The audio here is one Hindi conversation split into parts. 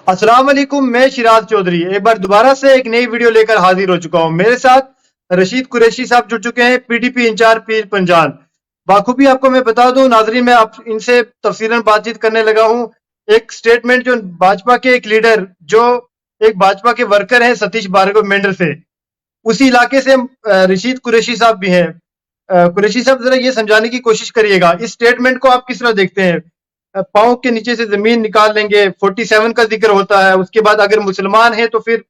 अस्सलाम वालेकुम। मैं शिराज चौधरी एक बार दोबारा से एक नई वीडियो लेकर हाजिर हो चुका हूं। मेरे साथ रशीद कुरैशी साहब जुड़ चुके हैं, पीडीपी इंचार्ज पीर पंजान। बाखूबी आपको मैं बता दूं नाजरीन, मैं आप इनसे तफसीलन बातचीत करने लगा हूं। एक स्टेटमेंट जो भाजपा के एक लीडर जो एक भाजपा के वर्कर हैं सतीश भार्गव मेंढर से, उसी इलाके से रशीद कुरैशी साहब भी हैं। कुरैशी साहब जरा ये समझाने की कोशिश करिएगा, इस स्टेटमेंट को आप किस तरह देखते हैं? पाँव के नीचे से जमीन निकाल लेंगे, 47 का जिक्र होता है, उसके बाद अगर मुसलमान है तो फिर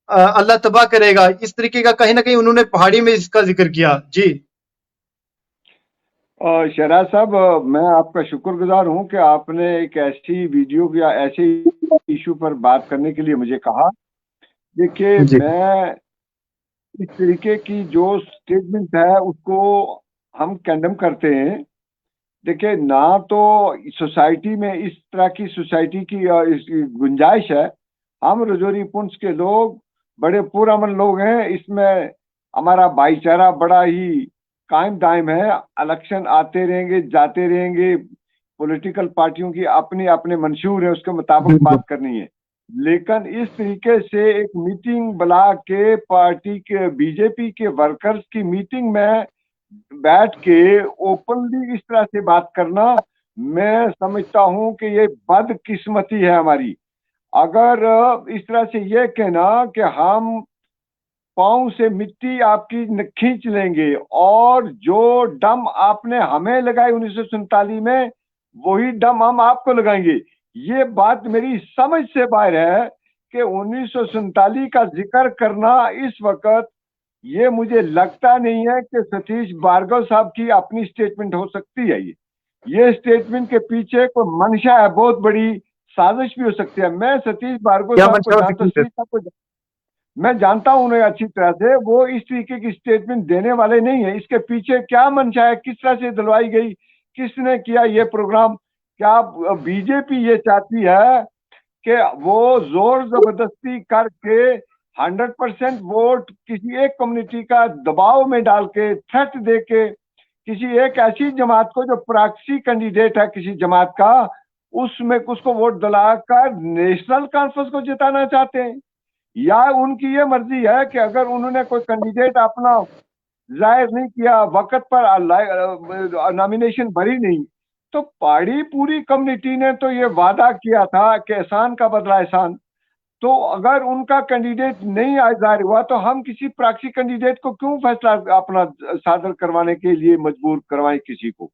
अल्लाह तबाह करेगा, इस तरीके का कहीं ना कहीं उन्होंने पहाड़ी में इसका जिक्र किया जी। शहराज साहब, मैं आपका शुक्रगुजार हूं कि आपने एक ऐसी वीडियो या ऐसे इशू पर बात करने के लिए मुझे कहा। देखिए, जी मैं इस तरीके की जो स्टेटमेंट है उसको हम कंडेम करते हैं। देखिए, ना तो सोसाइटी में इस तरह की सोसाइटी की गुंजाइश है। हम रजौरी पुंछ के लोग बड़े पुरअमन लोग हैं, इसमें हमारा भाईचारा बड़ा ही कायम दायम है। इलेक्शन आते रहेंगे, जाते रहेंगे, पॉलिटिकल पार्टियों की अपने अपने मंशूर है, उसके मुताबिक बिल्कुल। बात करनी है। लेकिन इस तरीके से एक मीटिंग बुला के पार्टी के बीजेपी के वर्कर्स की मीटिंग में बैठ के ओपनली इस तरह से बात करना, मैं समझता हूं कि ये बदकिस्मती है हमारी। अगर इस तरह से ये कहना कि हम पाँव से मिट्टी आपकी खींच लेंगे और जो डम आपने हमें लगाई 1947 में, वही डम हम आपको लगाएंगे, ये बात मेरी समझ से बाहर है। कि 1947 का जिक्र करना इस वक्त, ये मुझे लगता नहीं है कि सतीश भार्गव साहब की अपनी स्टेटमेंट हो सकती है। ये स्टेटमेंट के पीछे कोई मंशा है, बहुत बड़ी साजिश भी हो सकती है। मैं सतीश भार्गव क्या साहब को मंशा हो जानता, सकती है? सतीश साहब को मैं जानता हूं उन्हें अच्छी तरह से। वो इस तरीके की स्टेटमेंट देने वाले नहीं है। इसके पीछे क्या मंशा है, किस तरह से दिलवाई गई, किसने किया ये प्रोग्राम? क्या बीजेपी ये चाहती है कि वो जोर जबरदस्ती करके 100% वोट किसी एक कम्युनिटी का दबाव में डाल के, थ्रेट दे के, किसी एक ऐसी जमात को जो प्रॉक्सी कैंडिडेट है किसी जमात का, उसमें उसको वोट दिलाकर नेशनल कॉन्फ्रेंस को जिताना चाहते हैं? या उनकी ये मर्जी है कि अगर उन्होंने कोई कैंडिडेट अपना जाहिर नहीं किया, वक्त पर नॉमिनेशन भरी नहीं, तो पहाड़ी पूरी कम्युनिटी ने तो ये वादा किया था कि एहसान का बदला एहसान। तो अगर उनका कैंडिडेट नहीं जाहिर हुआ, तो हम किसी प्राक्षी कैंडिडेट को क्यों फैसला अपना सादर करवाने के लिए मजबूर करवाएं किसी को?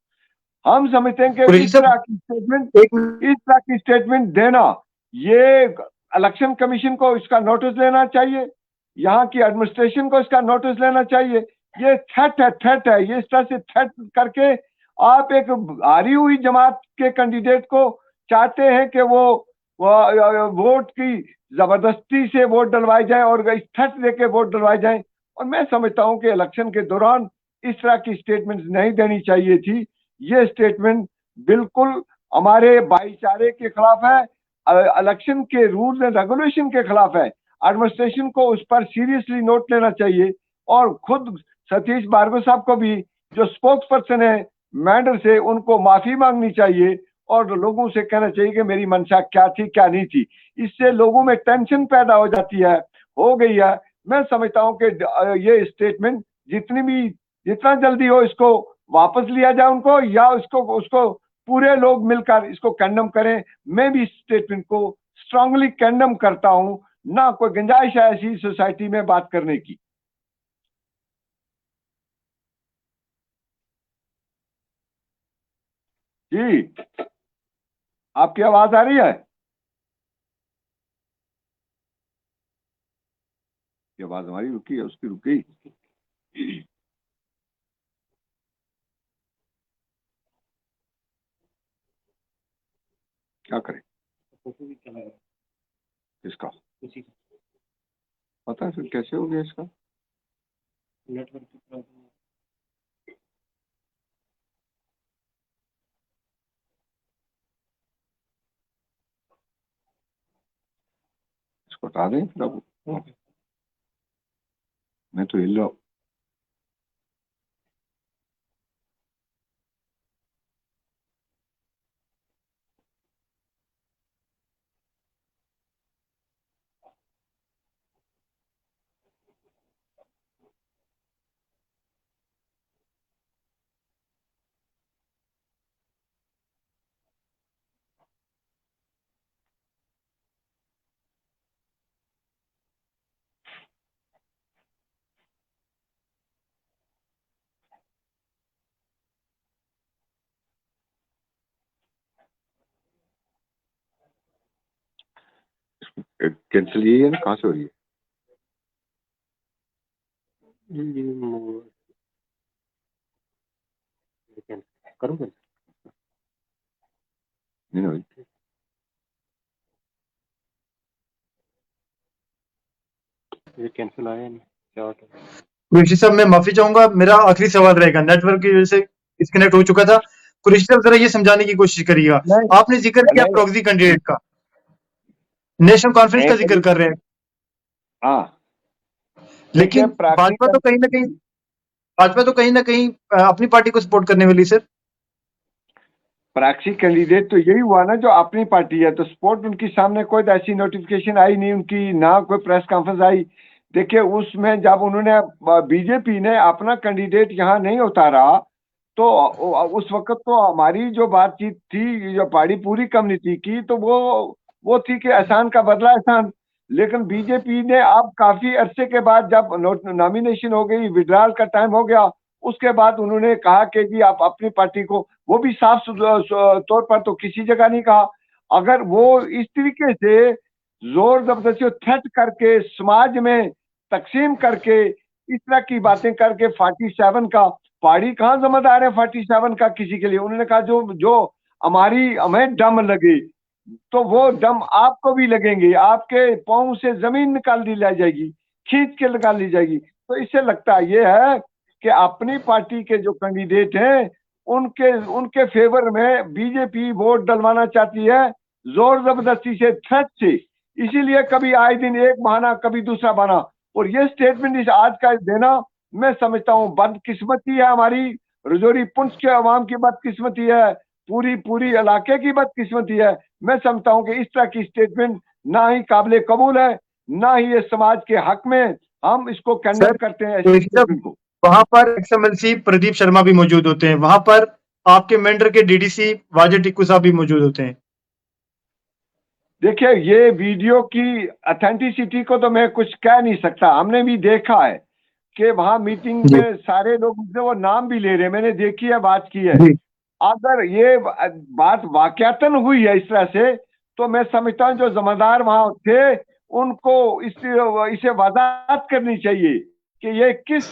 हम समझते हैं कि कुरैशी इस साहब तरह की स्टेटमेंट, एक मिनट। इस तरह की स्टेटमेंट देना, ये इलेक्शन कमीशन को इसका नोटिस लेना चाहिए, यहाँ की एडमिनिस्ट्रेशन को इसका नोटिस लेना चाहिए। ये थ्रेट है, थ्रेट है। ये इस तरह से थ्रेट करके आप एक हारी हुई जमात के कैंडिडेट को चाहते हैं कि वो वोट की जबरदस्ती से वोट डलवाए जाए और इस थ्रेट देके वोट डलवाए जाए। और मैं समझता हूं कि इलेक्शन के दौरान इस तरह की स्टेटमेंट नहीं देनी चाहिए थी। ये स्टेटमेंट बिल्कुल हमारे भाईचारे के खिलाफ है, इलेक्शन के रूल्स एंड रेगुलेशन के खिलाफ है। एडमिनिस्ट्रेशन को उस पर सीरियसली नोट लेना चाहिए और खुद सतीश भार्गव साहब को भी, जो स्पोक्स पर्सन है मैंडर से, उनको माफी मांगनी चाहिए और लोगों से कहना चाहिए कि मेरी मंशा क्या थी क्या नहीं थी। इससे लोगों में टेंशन पैदा हो जाती है, हो गई है। मैं समझता हूं कि ये स्टेटमेंट जितना जल्दी हो इसको वापस लिया जाए उनको, या उसको उसको पूरे लोग मिलकर इसको कंडम करें। मैं भी इस स्टेटमेंट को स्ट्रांगली कंडम करता हूं। ना कोई गुंजाइश है ऐसी सोसाइटी में बात करने की। जी, आपकी आवाज आ रही है? ये आवाज हमारी रुकी है, उसकी रुक गई। क्या करें? इसका पता है फिर कैसे हो गया इसका? इसको हटा दें फिर अब। मैं तो हिल रहा हूँ। कैंसिल यही है ना, कहाँ से हो रही है? करूँ क्या? नहीं हो रही। ये कैंसिल आया नहीं, क्या होता है? कुरैशी साहब, मैं माफी चाहूंगा, मेरा आखिरी सवाल रहेगा, नेटवर्क की वजह से डिस्कनेक्ट हो चुका था। कुरैशी साहब, जरा ये समझाने की कोशिश करिएगा, नहीं आपने जिक्र किया नहीं, प्रॉक्सी कैंडिडेट का, नेशनल कॉन्फ्रेंस मैं का जिक्र कर रहे हैं, हाँ, लेकिन देखिए प्राक्सी भाजपा तो कहीं ना कहीं अपनी पार्टी को सपोर्ट करने वाली सर। प्रैक्सी कैंडिडेट तो यही हुआ ना जो अपनी पार्टी है, तो सपोर्ट उनकी सामने कोई ऐसी नोटिफिकेशन आई नहीं उनकी, ना कोई प्रेस कॉन्फ्रेंस आई। देखिए उसमें जब उन्होंने बीजेपी ने अपना कैंडिडेट यहाँ नहीं उतारा, तो उस वक्त तो हमारी जो बातचीत थी, जो पार्टी पूरी कम्युनिटी की, तो वो थी कि एहसान का बदला एहसान। लेकिन बीजेपी ने अब काफी अरसे के बाद जब नॉमिनेशन हो गई, विड्रॉल का टाइम हो गया, उसके बाद उन्होंने कहा कि जी आप अपनी पार्टी को, वो भी साफ तौर पर तो किसी जगह नहीं कहा। अगर वो इस तरीके से जोर जबरदस्ती थ्रेट करके समाज में तकसीम करके इस तरह की बातें करके 47 का पार्टी कहाँ जिम्मेदार है 47 का किसी के लिए? उन्होंने कहा जो जो हमें दम लगे तो वो दम आपको भी लगेंगे, आपके पाँव से जमीन निकाल दी जाएगी, खींच के निकाल दी जाएगी। तो इससे लगता ये है कि अपनी पार्टी के जो कैंडिडेट हैं उनके उनके फेवर में बीजेपी वोट डलवाना चाहती है, जोर जबरदस्ती से, थ्रेट से। इसीलिए कभी आए दिन एक बहाना, कभी दूसरा बहाना। और ये स्टेटमेंट इस आज का देना, मैं समझता हूँ बदकिस्मती है, हमारी रजौरी पुंछ के अवाम की बदकिस्मती है, पूरी इलाके की बदकिस्मती है। मैं समझता हूँ कि इस तरह की स्टेटमेंट ना ही काबिल कबूल है, ना ही ये समाज के हक में, हम इसको कंडेम सर, करते हैं तो ऐसी इस सब स्टेटमेंट को। वहां पर एक्सएमएलसी प्रदीप शर्मा भी मौजूद होते हैं, वहां पर आपके मेंटर के डीडीसी वाजिद टिक्कू साहब भी मौजूद होते हैं। देखिए ये वीडियो की अथेंटिसिटी को तो मैं कुछ कह नहीं सकता, हमने भी देखा है कि वहां मीटिंग जी में सारे लोग मुझसे वो नाम भी ले रहे हैं, मैंने देखी है, बात की है। जी अगर ये बात वाकयातन हुई है इस तरह से, तो मैं समझता हूँ जो जिम्मेदार वहां थे उनको इसे वजाहत करनी चाहिए कि ये किस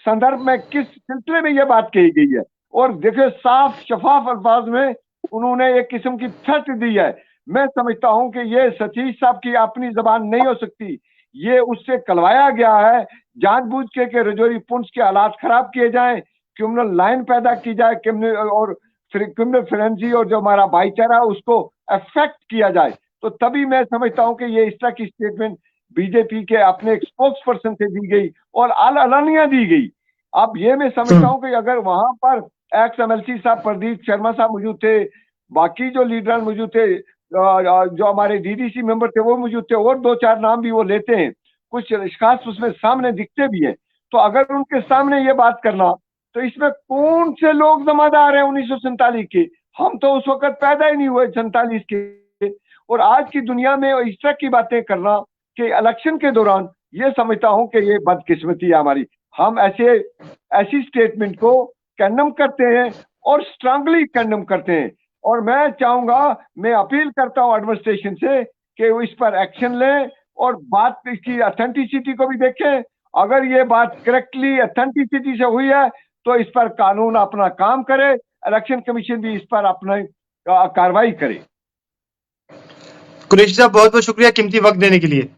संदर्भ में, किस सिलसिले में ये बात कही गई है। और देखिए साफ शफाफ अल्फाज में उन्होंने एक किस्म की थ्रेट दी है। मैं समझता हूं कि ये सतीश साहब की अपनी जबान नहीं हो सकती, ये उससे कलवाया गया है जानबूझ के रजौरी पुंछ के हालात खराब किए जाएं, क्रिमिनल लाइन पैदा की जाए, क्रिमिनल फ्रेंजी और जो हमारा भाईचारा है उसको अफेक्ट किया जाए। तो तभी मैं समझता हूं कि ये इस तरह की स्टेटमेंट बीजेपी के अपने एक स्पोक्स पर्सन से दी गई और अलनिया दी गई। अब ये मैं समझता हूं कि अगर वहां पर एक्स एमएलसी साहब प्रदीप शर्मा साहब मौजूद थे, बाकी जो लीडर मौजूद थे, जो हमारे डीडीसी मेंबर थे वो मौजूद थे, और दो चार नाम भी वो लेते हैं, कुछ खास उसमें सामने दिखते भी हैं, तो अगर उनके सामने ये बात करना, तो इसमें कौन से लोग जिम्मेदार हैं 1947 के? हम तो उस वक्त पैदा ही नहीं हुए 47 के। और आज की दुनिया में इस तरह की बातें करना कि इलेक्शन के दौरान, ये समझता हूं कि ये बदकिस्मती है हमारी। हम ऐसी स्टेटमेंट को कंडेम करते हैं और स्ट्रांगली कंडेम करते हैं। और मैं चाहूंगा, मैं अपील करता हूं एडमिनिस्ट्रेशन से कि वो इस पर एक्शन लें और बात की अथेंटिसिटी को भी देखें। अगर ये बात करेक्टली अथेंटिसिटी से हुई है तो इस पर कानून अपना काम करे, इलेक्शन कमीशन भी इस पर अपना कार्रवाई करे। कुरैशी साहब, बहुत बहुत शुक्रिया कीमती वक्त देने के लिए।